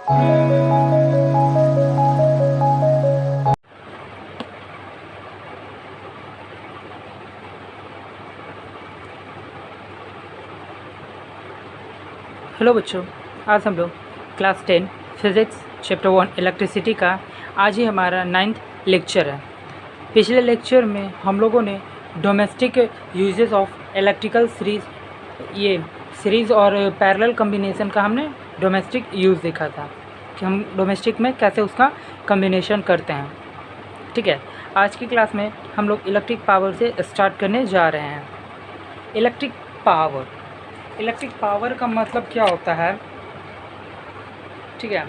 Hello बच्चों, आज हम लोग क्लास 10 फिज़िक्स चैप्टर 1 इलेक्ट्रिसिटी का आज ही हमारा 9th लेक्चर है। पिछले लेक्चर में हम लोगों ने domestic uses of electrical series और पैरेलल कम्बिनेशन का हमने डोमेस्टिक यूज़ देखा था कि हम डोमेस्टिक में कैसे उसका कम्बिनेशन करते हैं। ठीक है, आज की क्लास में हम लोग इलेक्ट्रिक पावर से स्टार्ट करने जा रहे हैं। इलेक्ट्रिक पावर का मतलब क्या होता है? ठीक है,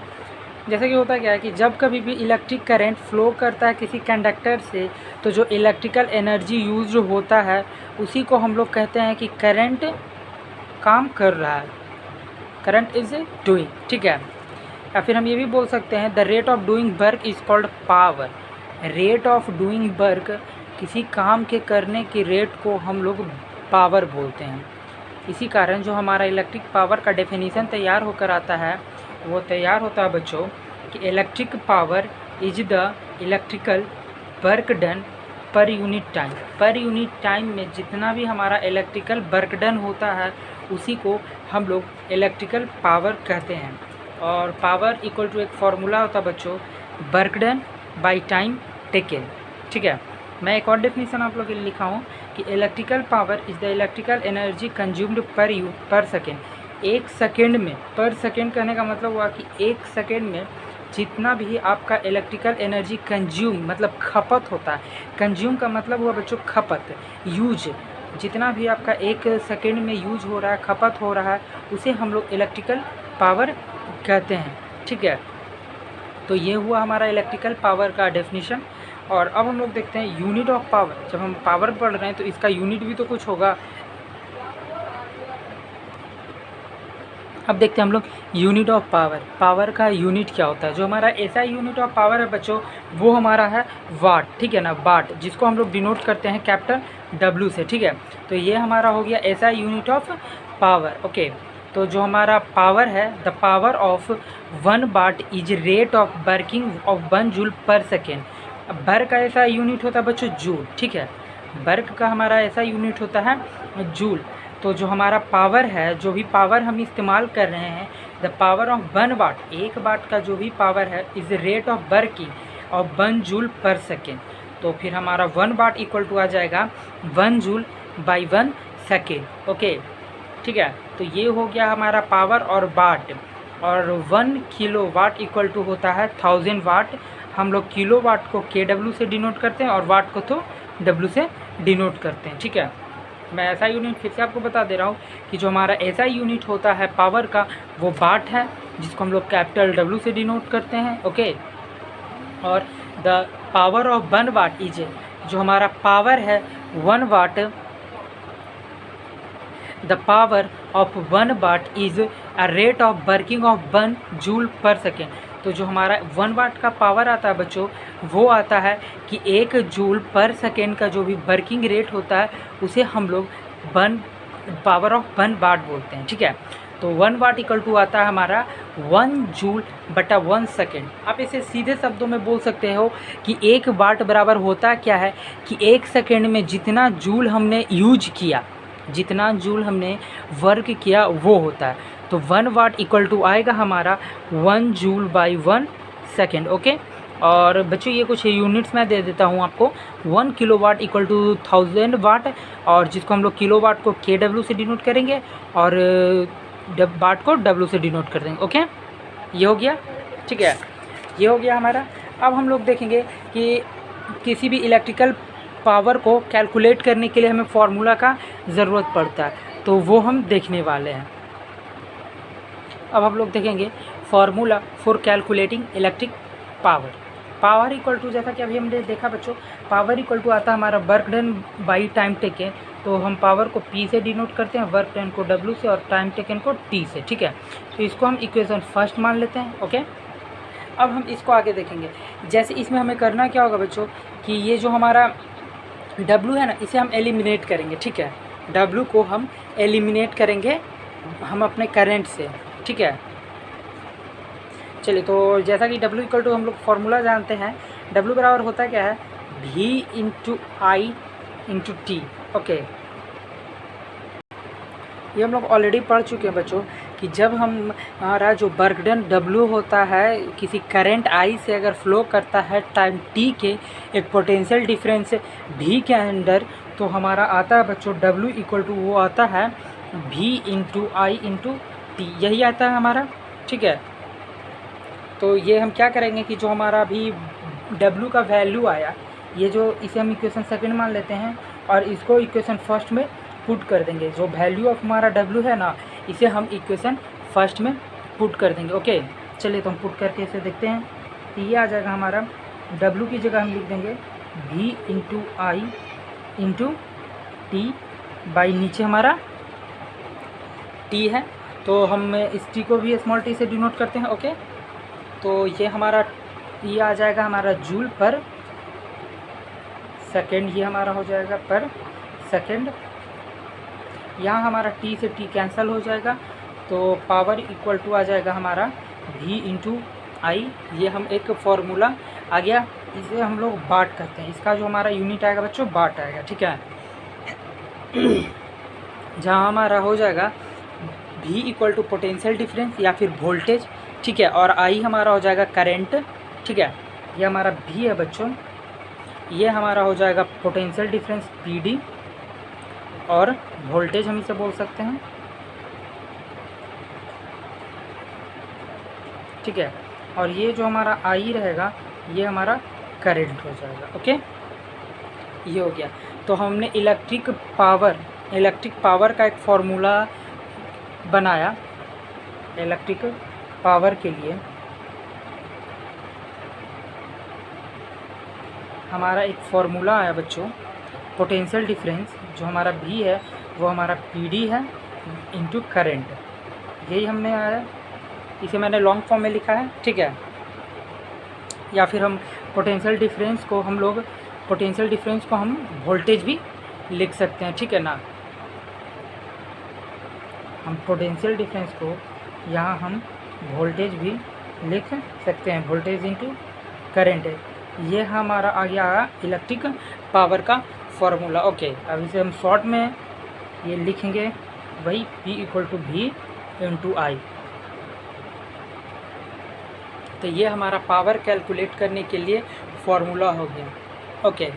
जैसे कि होता क्या है कि जब कभी भी इलेक्ट्रिक करंट फ्लो करता है किसी कंडक्टर से, तो जो इलेक्ट्रिकल एनर्जी यूज होता है उसी को हम लोग कहते हैं कि करंट काम कर रहा है, करंट इज डूइंग। ठीक है, या फिर हम ये भी बोल सकते हैं the rate of doing work is called power. Rate of doing work, किसी काम के करने की रेट को हम लोग पावर बोलते हैं। इसी कारण जो हमारा इलेक्ट्रिक पावर का डेफिनेशन तैयार होकर आता है वो तैयार होता है बच्चों कि electric power is the electrical work done per unit time. Per unit time में जितना भी हमारा इलेक्ट्रिकल वर्क डन होता है उसी को हम लोग इलेक्ट्रिकल पावर कहते हैं। और पावर इक्वल टू एक फार्मूला होता है बच्चों, work done by time taken. ठीक है, मैं एक और डेफिनेशन आप लोग के लिए लिखा हूँ कि electrical power is the electrical energy consumed पर सेकेंड। एक सेकेंड में, पर सेकेंड कहने का मतलब हुआ कि एक सेकेंड में जितना भी आपका इलेक्ट्रिकल एनर्जी कंज्यूम मतलब खपत होता है। कंज्यूम का मतलब हुआ बच्चों खपत, यूज। जितना भी आपका एक सेकेंड में यूज हो रहा है, खपत हो रहा है, उसे हम लोग इलेक्ट्रिकल पावर कहते हैं। ठीक है, तो ये हुआ हमारा इलेक्ट्रिकल पावर का डेफिनेशन। और अब हम लोग देखते हैं यूनिट ऑफ पावर। जब हम पावर पढ़ रहे हैं तो इसका यूनिट भी तो कुछ होगा। अब देखते हैं हम लोग यूनिट ऑफ पावर। पावर का यूनिट क्या होता है? जो हमारा ऐसा यूनिट ऑफ पावर है बच्चों वो हमारा है वाट। ठीक है ना, वाट, जिसको हम लोग डिनोट करते हैं कैपिटल W से। ठीक है, तो ये हमारा हो गया ऐसा यूनिट ऑफ पावर। ओके, तो जो हमारा पावर है, the power of 1 watt is rate of working of 1 joule per second. अब वर्क का ऐसा यूनिट होता है बच्चों जूल। ठीक है, वर्क का हमारा ऐसा यूनिट होता है जूल। तो जो हमारा पावर है, जो भी पावर हम इस्तेमाल कर रहे हैं, द पावर ऑफ 1 वाट, 1 वाट का जो भी पावर है is rate of working of 1 joule per second. तो फिर हमारा 1 वाट इक्वल टू आ जाएगा 1 जूल बाई 1 सेकेंड। ओके, ठीक है, तो ये हो गया हमारा पावर और वाट। और 1 किलो वाट इक्वल टू होता है 1000 वाट। हम लोग किलो वाट को KW से डिनोट करते हैं और वाट को तो W से डिनोट करते हैं। ठीक है, मैं ऐसा यूनिट फिर से आपको बता दे रहा हूँ कि जो हमारा ऐसा यूनिट होता है पावर का वो वाट है, जिसको हम लोग कैपिटल W से डिनोट करते हैं। ओके, और the power of 1 watt is, जो हमारा पावर है 1 watt, the power of 1 watt is a rate of working of 1 joule per second. तो जो हमारा 1 वाट का पावर आता है बच्चों वो आता है कि 1 जूल पर सेकेंड का जो भी वर्किंग रेट होता है उसे हम लोग पावर ऑफ 1 वाट बोलते हैं। ठीक है, तो 1 वाट इक्वल टू आता है हमारा 1 जूल बटा 1 सेकेंड। आप इसे सीधे शब्दों में बोल सकते हो कि 1 वाट बराबर होता क्या है कि 1 सेकेंड में जितना जूल हमने यूज किया, जितना जूल हमने वर्क किया वो होता है। तो 1 वाट इक्वल टू आएगा हमारा 1 जूल बाई 1 सेकेंड। ओके, और बच्चों ये कुछ यूनिट्स मैं दे देता हूँ आपको। 1 किलो वाट इक्वल टू 1000 वाट, और जिसको हम लोग किलो वाट को KW से डिनोट करेंगे और वाट को W से डिनोट कर देंगे। ओके, ये हो गया। ठीक है, ये हो गया हमारा। अब हम लोग देखेंगे कि किसी भी इलेक्ट्रिकल पावर को कैलकुलेट करने के लिए हमें फार्मूला का ज़रूरत पड़ता है, तो वो हम देखने वाले हैं। अब हम लोग देखेंगे formula for calculating electric power. Power equal to, जैसा कि अभी हमने देखा बच्चों, पावर इक्वल टू आता है हमारा work done by time taken. तो हम पावर को P से डिनोट करते हैं, वर्क डन को W से और टाइम टेकन को T से। ठीक है, तो इसको हम इक्वेशन फर्स्ट मान लेते हैं। ओके, अब हम इसको आगे देखेंगे। जैसे इसमें हमें करना क्या होगा बच्चों कि ये जो हमारा W है ना, इसे हम एलिमिनेट करेंगे। ठीक है, W को हम एलिमिनेट करेंगे हम अपने करंट से। ठीक है, चलिए, तो जैसा कि W इक्वल टू हम लोग फार्मूला जानते हैं, W बराबर होता क्या है, V इंटू आई इंटू टी। ओके, ये हम लोग ऑलरेडी पढ़ चुके हैं बच्चों कि जब हमारा जो वर्क डन W होता है किसी करंट I से अगर फ्लो करता है टाइम t के एक पोटेंशियल डिफरेंस V के अंदर, तो हमारा आता है बच्चों W इक्वल टू वो आता है V इंटू आई इंटू टी, यही आता है हमारा। ठीक है, तो ये हम क्या करेंगे कि जो हमारा अभी W का वैल्यू आया, ये जो इसे हम इक्वेशन सेकंड मान लेते हैं और इसको इक्वेशन फर्स्ट में पुट कर देंगे। जो वैल्यू ऑफ हमारा W है ना, इसे हम इक्वेशन फर्स्ट में पुट कर देंगे। ओके, चलिए तो हम पुट करके इसे देखते हैं। तो ये आ जाएगा हमारा W की जगह हम लिख देंगे V into I into T by नीचे हमारा T है, तो हम इस T को भी स्मॉल t से डिनोट करते हैं। ओके, तो ये हमारा ये आ जाएगा हमारा जूल पर सेकेंड, ये हमारा हो जाएगा पर सेकेंड। यहाँ हमारा T से T कैंसिल हो जाएगा, तो पावर इक्वल टू आ जाएगा हमारा V इंटू आई। ये हम एक फार्मूला आ गया, इसे हम लोग बाट करते हैं। इसका जो हमारा यूनिट आएगा बच्चों बाट आएगा। ठीक है, जहाँ हमारा हो जाएगा V equal to potential difference या फिर वोल्टेज। ठीक है, और I हमारा हो जाएगा करंट। ठीक है, ये हमारा V है बच्चों, ये हमारा हो जाएगा पोटेंशियल डिफरेंस PD, और वोल्टेज हम इसे बोल सकते हैं। ठीक है, और ये जो हमारा I रहेगा ये हमारा करंट हो जाएगा। ओके, ये हो गया। तो हमने इलेक्ट्रिक पावर का एक फार्मूला बनाया इलेक्ट्रिक पावर के लिए। हमारा एक फार्मूला आया बच्चों, पोटेंशियल डिफरेंस जो हमारा V है वो हमारा PD है इंटू करंट, यही हमने आया। इसे मैंने लॉन्ग फॉर्म में लिखा है। ठीक है, या फिर हम पोटेंशियल डिफरेंस को हम वोल्टेज भी लिख सकते हैं। ठीक है ना, हम पोटेंशियल डिफरेंस को यहाँ हम वोल्टेज भी लिख सकते हैं, वोल्टेज इंटू करंट है। ये हमारा आ गया इलेक्ट्रिक पावर का फॉर्मूला। ओके, अब इसे हम शॉर्ट में ये लिखेंगे, वही P equal to V into I. तो ये हमारा पावर कैलकुलेट करने के लिए फॉर्मूला हो गया। ओके,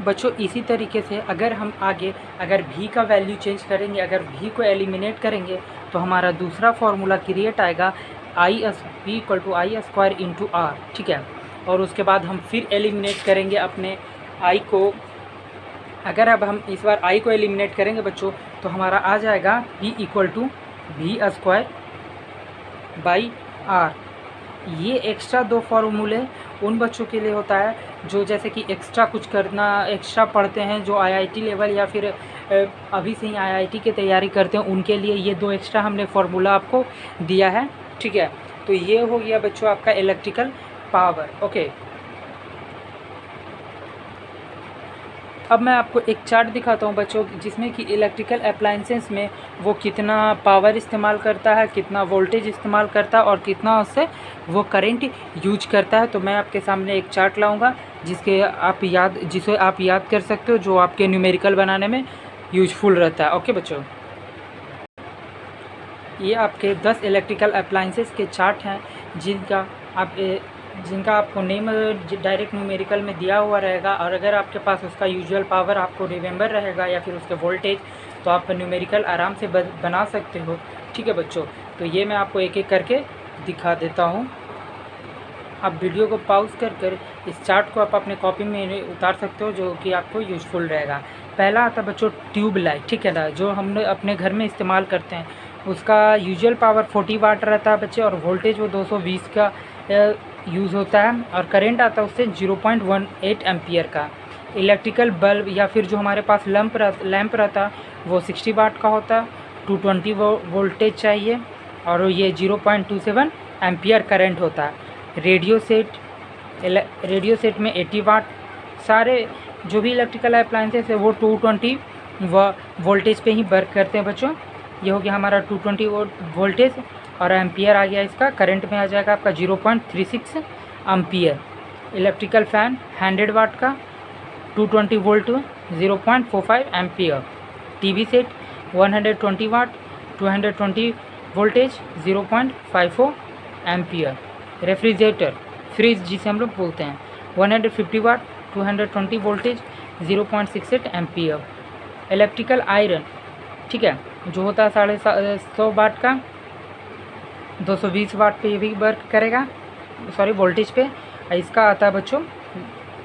बच्चों इसी तरीके से अगर हम आगे V का वैल्यू चेंज करेंगे, अगर V को एलिमिनेट करेंगे, तो हमारा दूसरा फार्मूला क्रिएट आएगा P equal to I square into R. ठीक है, और उसके बाद हम फिर एलिमिनेट करेंगे अपने I को। अगर अब हम इस बार I को एलिमिनेट करेंगे बच्चों, तो हमारा आ जाएगा P equal to V square by R. ये एक्स्ट्रा दो फार्मूले उन बच्चों के लिए होता है जो जैसे कि एक्स्ट्रा पढ़ते हैं, जो IIT लेवल या फिर अभी से ही IIT की तैयारी करते हैं, उनके लिए ये दो एक्स्ट्रा हमने फार्मूला आपको दिया है। ठीक है, तो ये हो गया बच्चों आपका इलेक्ट्रिकल पावर। ओके, अब मैं आपको एक चार्ट दिखाता हूँ बच्चों, जिसमें कि इलेक्ट्रिकल अप्लायंसेस में वो कितना पावर इस्तेमाल करता है, कितना वोल्टेज इस्तेमाल करता है और कितना उससे वो करंट यूज करता है। तो मैं आपके सामने एक चार्ट लाऊंगा जिसे आप याद कर सकते हो, जो आपके न्यूमेरिकल बनाने में यूजफुल रहता है। ओके बच्चों, ये आपके 10 इलेक्ट्रिकल अप्लायंसेस के चार्ट हैं जिनका आपको नेम डायरेक्ट न्यूमेरिकल में दिया हुआ रहेगा, और अगर आपके पास उसका यूजुअल पावर आपको रिमेंबर रहेगा या फिर उसके वोल्टेज, तो आप न्यूमेरिकल आराम से बना सकते हो। ठीक है बच्चों, तो ये मैं आपको एक एक करके दिखा देता हूँ। आप वीडियो को पॉज कर इस चार्ट को आप अपने कॉपी में उतार सकते हो, जो कि आपको यूज़फुल रहेगा। पहला आता है बच्चों ट्यूब लाइट। ठीक है ना, जो हम अपने घर में इस्तेमाल करते हैं, उसका यूजुअल पावर 40 वाट रहता है बच्चे, और वोल्टेज वो 220 का यूज़ होता है, और करंट आता है उससे 0.18 एम्पियर का। इलेक्ट्रिकल बल्ब या फिर जो हमारे पास लैंप रहता है वो 60 वाट का होता है, 220 वोल्टेज चाहिए, और ये 0.27 एम्पियर करंट होता है। रेडियो सेट में 80 वाट। सारे जो भी इलेक्ट्रिकल अप्लायंसेस है वो 220 वह वोल्टेज पे ही वर्क करते हैं बच्चों। ये हो गया हमारा 220 वोल्टेज और एम्पियर आ गया इसका, करंट में आ जाएगा आपका 0.36 एम्पियर। इलेक्ट्रिकल फैन 100 वाट का 220 वोल्ट 0.45 एम्पियर। टीवी सेट 120 वाट 220 वोल्टेज 0.54 एम्पियर। रेफ्रिजरेटर फ्रिज जिसे हम लोग बोलते हैं 150 वाट 220 वोल्टेज 0.68 एम्पियर। इलेक्ट्रिकल आयरन, ठीक है, जो होता है 150 वाट का 220 वाट पे ये भी वर्क करेगा, सॉरी वोल्टेज पे। इसका आता है बच्चों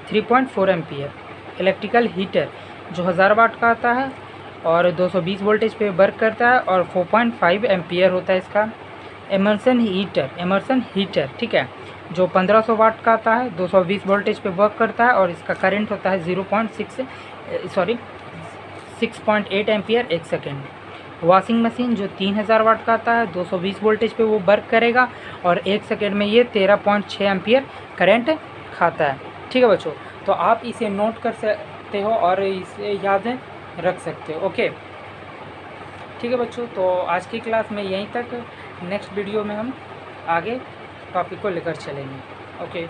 3.4 एम्पियर। इलेक्ट्रिकल हीटर जो 1000 वाट का आता है और 220 वोल्टेज पे वर्क करता है और 4.5 एम्पियर होता है इसका। इमर्सन हीटर, ठीक है, जो 1500 वाट का आता है 220 वोल्टेज पे वर्क करता है और इसका करंट होता है 6.8 एम्पियर 1 सेकेंड। वॉशिंग मशीन जो 3000 वाट का आता है 220 वोल्टेज पे वो वर्क करेगा और 1 सेकेंड में ये 13.6 एम्पियर करंट खाता है। ठीक है बच्चों, तो आप इसे नोट कर सकते हो और इसे याद रख सकते हो। ओके, ठीक है बच्चों, तो आज की क्लास में यहीं तक। नेक्स्ट वीडियो में हम आगे टॉपिक को लेकर चलेंगे। ओके।